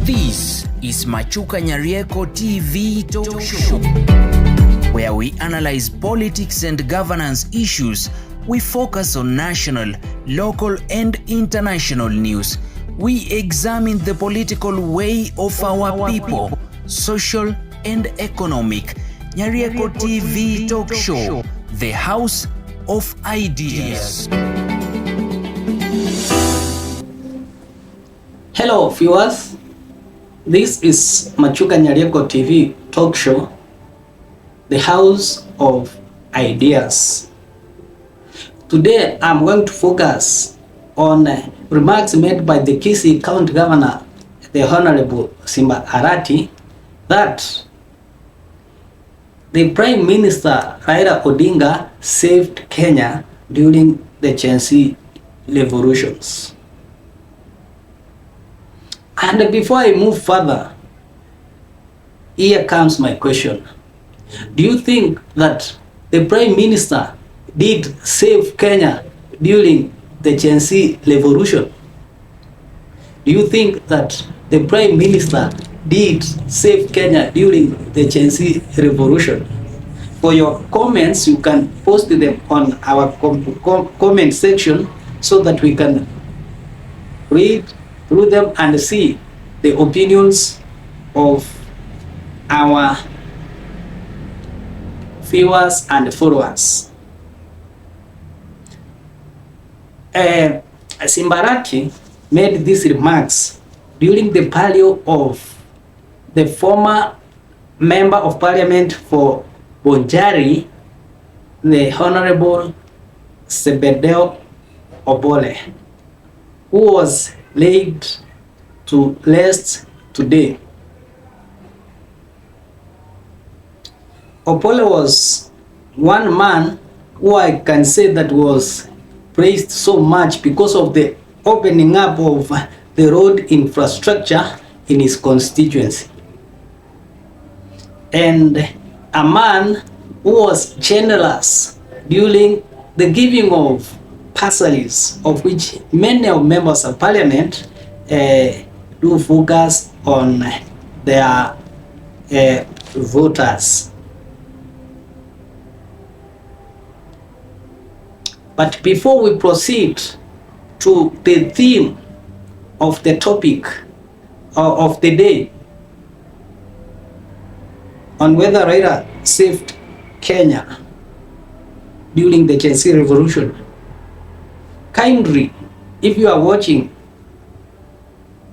This is Machuka Nyarieko TV Talk Show, where we analyze politics and governance issues. We focus on national, local, and international news. We examine the political way of our people, social and economic. Nyarieko TV Talk Show, the house of ideas. Hello viewers, this is Machuka Nyarieko TV Talk Show, the house of ideas. Today I'm going to focus on remarks made by the Kisii County Governor, the Honorable Simba Arati, that the Prime Minister Raila Odinga saved Kenya during the Gen Z revolutions. And before I move further, here comes my question. Do you think that the Prime Minister did save Kenya during the Gen Z revolution? Do you think that the Prime Minister did save Kenya during the Gen Z revolution? For your comments, you can post them on our comment section so that we can read through them and see the opinions of our viewers and followers. Simba Arati made these remarks during the palio of the former Member of Parliament for Bonjari, the Honorable Sebedeo Obole, who was laid to rest today. Obole was one man who I can say that was praised so much because of the opening up of the road infrastructure in his constituency, and a man who was generous during the giving of bursaries, of which many of members of parliament do focus on their voters. But before we proceed to the theme of the topic of the day, on whether Raila saved Kenya during the Gen Z revolution, kindly, if you are watching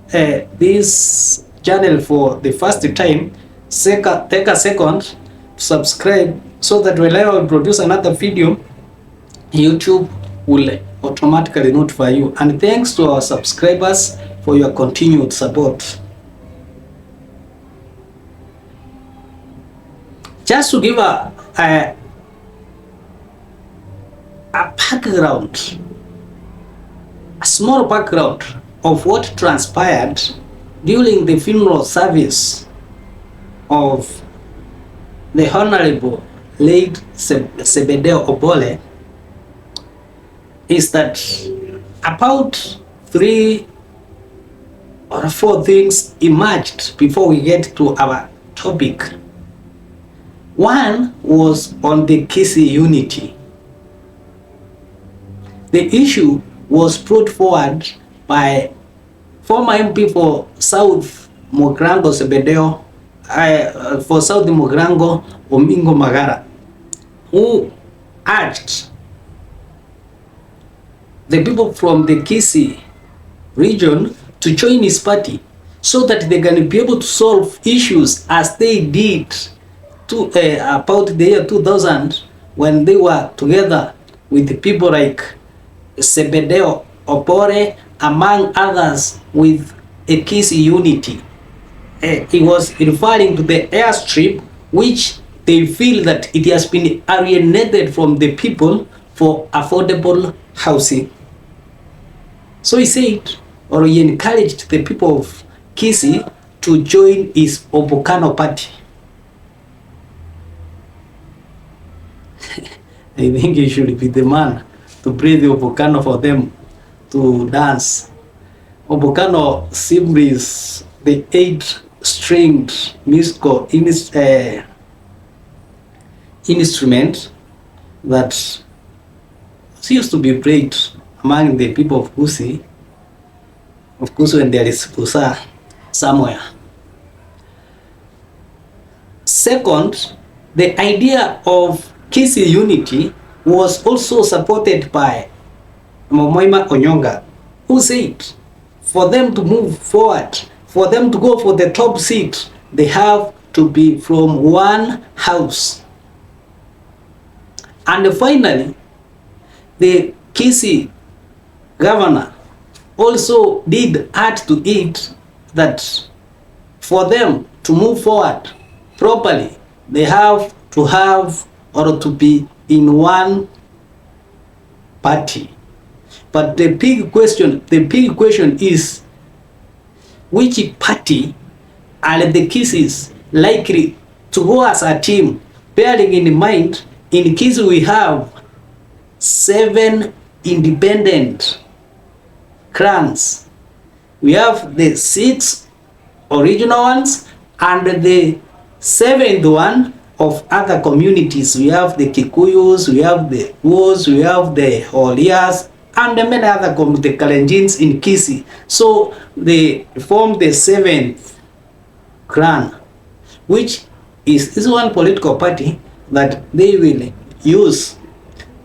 this channel for the first time, take a second to subscribe so that when I will produce another video, YouTube will automatically notify you. And thanks to our subscribers for your continued support. Just to give a background, a small background of what transpired during the funeral service of the Honorable late Sebedeo Obole, is that about 3 or 4 things emerged before we get to our topic. One was on the Kisii unity. The issue was brought forward by former MP for South Mogrango Sebedeo, for South Mogrango Omingo Magara, who urged the people from the Kisii region to join his party so that they can be able to solve issues as they did about the year 2000, when they were together with people like Sebedeo Obole, among others, with a Kisii unity. He was referring to the airstrip, which they feel that it has been alienated from the people for affordable housing. So he said, or he encouraged the people of Kisii to join his Obokano party. I think he should be the man to play the Obokano for them to dance. Obokano simply is the 8-stringed musical instrument that used to be played among the people of Gusii. Of course, when there is Busa somewhere. Second, the idea of Kisii unity was also supported by Momoima Onyonga, who said for them to move forward, for them to go for the top seat, they have to be from one house. And finally, the Kisii governor also did add to it that for them to move forward properly, they have to have or to be in one party. But the big question is, which party are the Kisiis likely to go as a team, bearing in mind in Kisii we have 7 independent clans. We have the 6 original ones and the 7th one of other communities. We have the Kikuyus, we have the Wos, we have the Holias, and many other the Kalenjins in Kisii. So they form the 7th clan, which is one political party that they will use,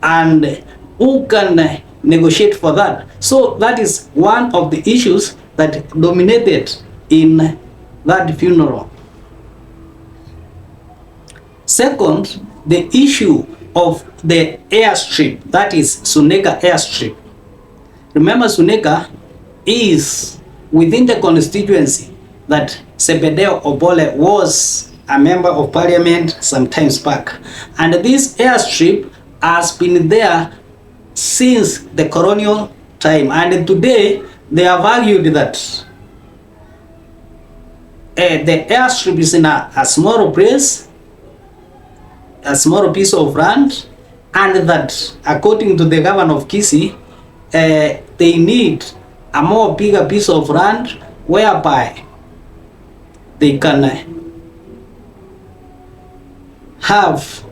and who can negotiate for that. So that is one of the issues that dominated in that funeral. Second, the issue of the airstrip, that is Suneka airstrip. Remember, Suneka is within the constituency that Zebedeo Obole was a member of parliament some times back. And this airstrip has been there since the colonial time. And today, they have argued that the airstrip is in a small place, a small piece of land, and that according to the governor of Kisii, they need a more bigger piece of land whereby they can have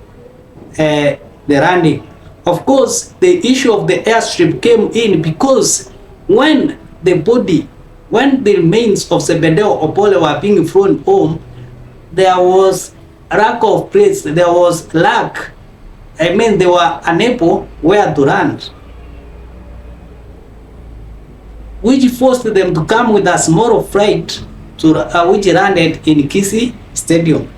the landing. Of course, the issue of the airstrip came in because when the remains of Zebedeo Obole were being flown home, there was a lack of place, there was lack. I mean, they were unable where to land, which forced them to come with a small flight to which landed in Kisii Stadium.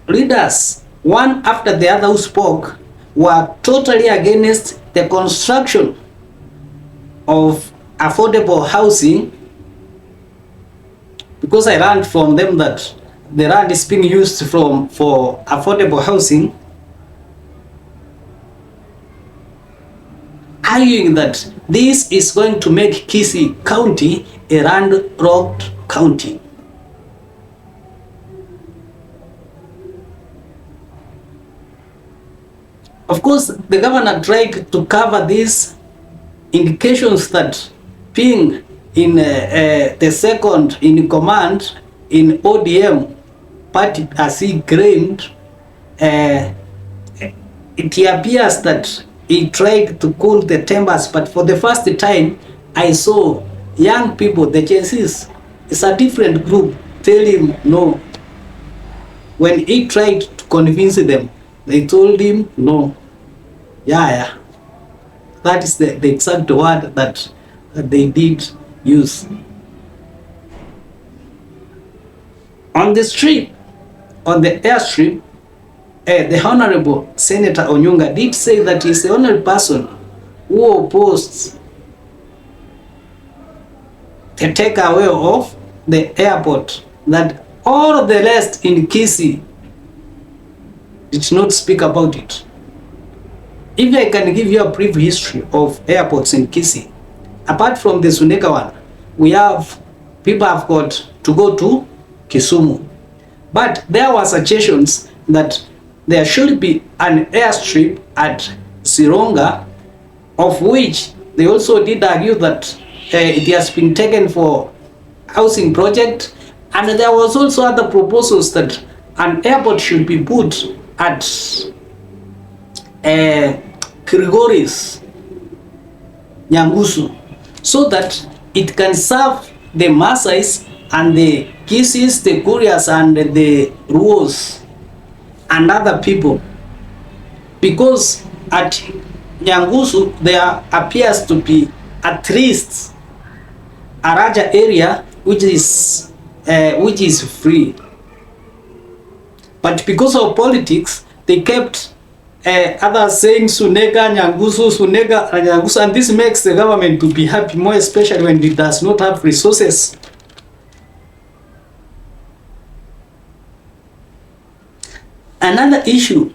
Leaders, one after the other who spoke, were totally against the construction of affordable housing, because I learned from them that the land is being used for affordable housing, arguing that this is going to make Kisii County a landlocked county. Of course, the governor tried to cover these indications that being in the second in command in ODM party, as he claimed, it appears that he tried to cool the tempers, but for the first time I saw young people, the Gen Zs, it's a different group, tell him no. When he tried to convince them, they told him no. Yeah. That is the exact word that they did use. On the street, on the airstrip, the Honorable Senator Onyonga did say that he's the only person who opposed the takeaway of the airport, that all of the rest in Kisii did not speak about it. If I can give you a brief history of airports in Kisii, apart from the Suneka one, people have got to go to Kisumu. But there were suggestions that there should be an airstrip at Sironga, of which they also did argue that it has been taken for housing project, and there was also other proposals that an airport should be put at Kirigoris, Nyangusu, so that it can serve the Maasais and the Kisis, the Kurias and the Ruos and other people, because at Nyangusu there appears to be at least a larger area which is free, but because of politics they kept others saying Sunega, Nyangusu, Sunega, Nyangusu, and this makes the government to be happy, more especially when it does not have resources. Another issue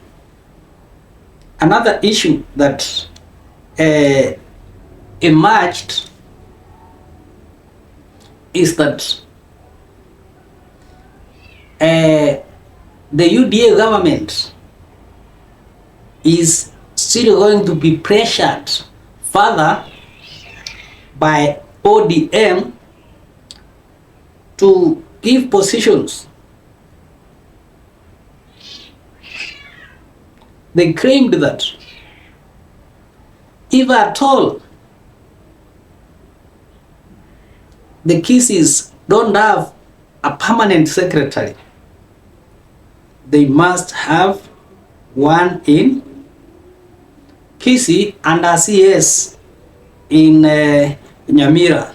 that emerged is that the UDA government is still going to be pressured further by ODM to give positions. They claimed that if at all the Kisis don't have a permanent secretary, they must have one in Kisii and a CS in Nyamira.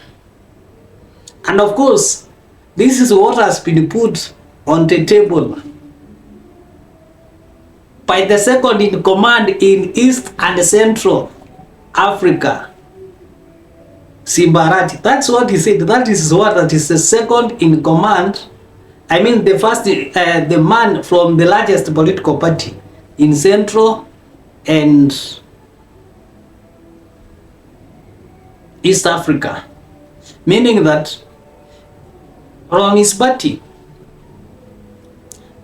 And of course, this is what has been put on the table by the second in command in East and Central Africa, Simba Arati. That's what he said. That is the second in command. I mean, the first, the man from the largest political party in Central and East Africa, meaning that from his party,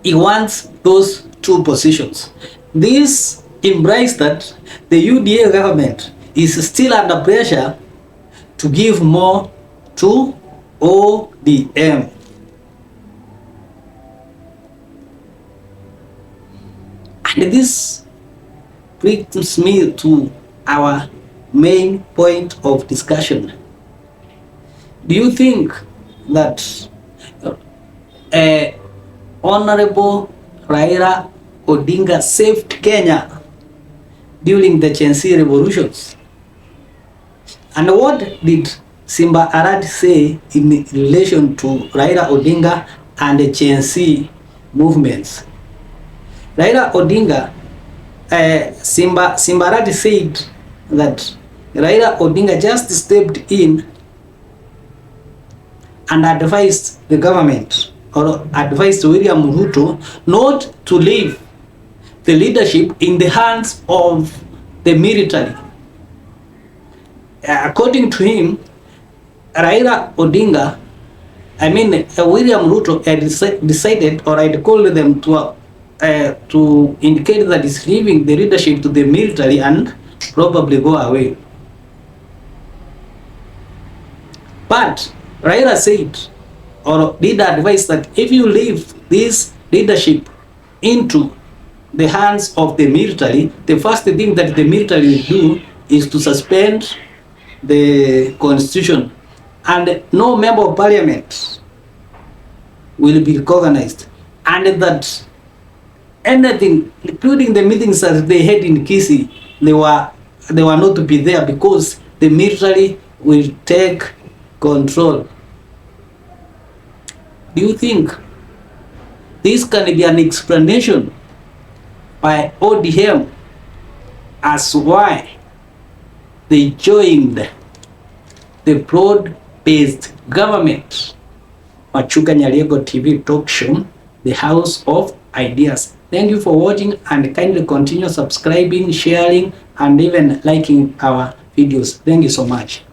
he wants those two positions. This implies that the UDA government is still under pressure to give more to ODM. And this brings me to our main point of discussion. Do you think that Honorable Raila Odinga saved Kenya during the Gen Z revolutions? And what did Simba Arati say in relation to Raila Odinga and the Gen Z movements? Raila Odinga, Simba Arati said that Raila Odinga just stepped in and advised the government, or advised William Ruto, not to leave the leadership in the hands of the military. According to him, Raila Odinga, William Ruto had decided, or had called them to indicate that he's leaving the leadership to the military and probably go away. But Raila said, or did advise, that if you leave this leadership into the hands of the military, the first thing that the military will do is to suspend the constitution, and no member of parliament will be recognized, and that anything, including the meetings that they had in Kisii, they were not to be there because the military will take control. Do you think this can be an explanation by ODM as why they joined the broad-based government? Machuka Nyarieko TV talk show, the House of Ideas. Thank you for watching, and kindly continue subscribing, sharing, and even liking our videos. Thank you so much.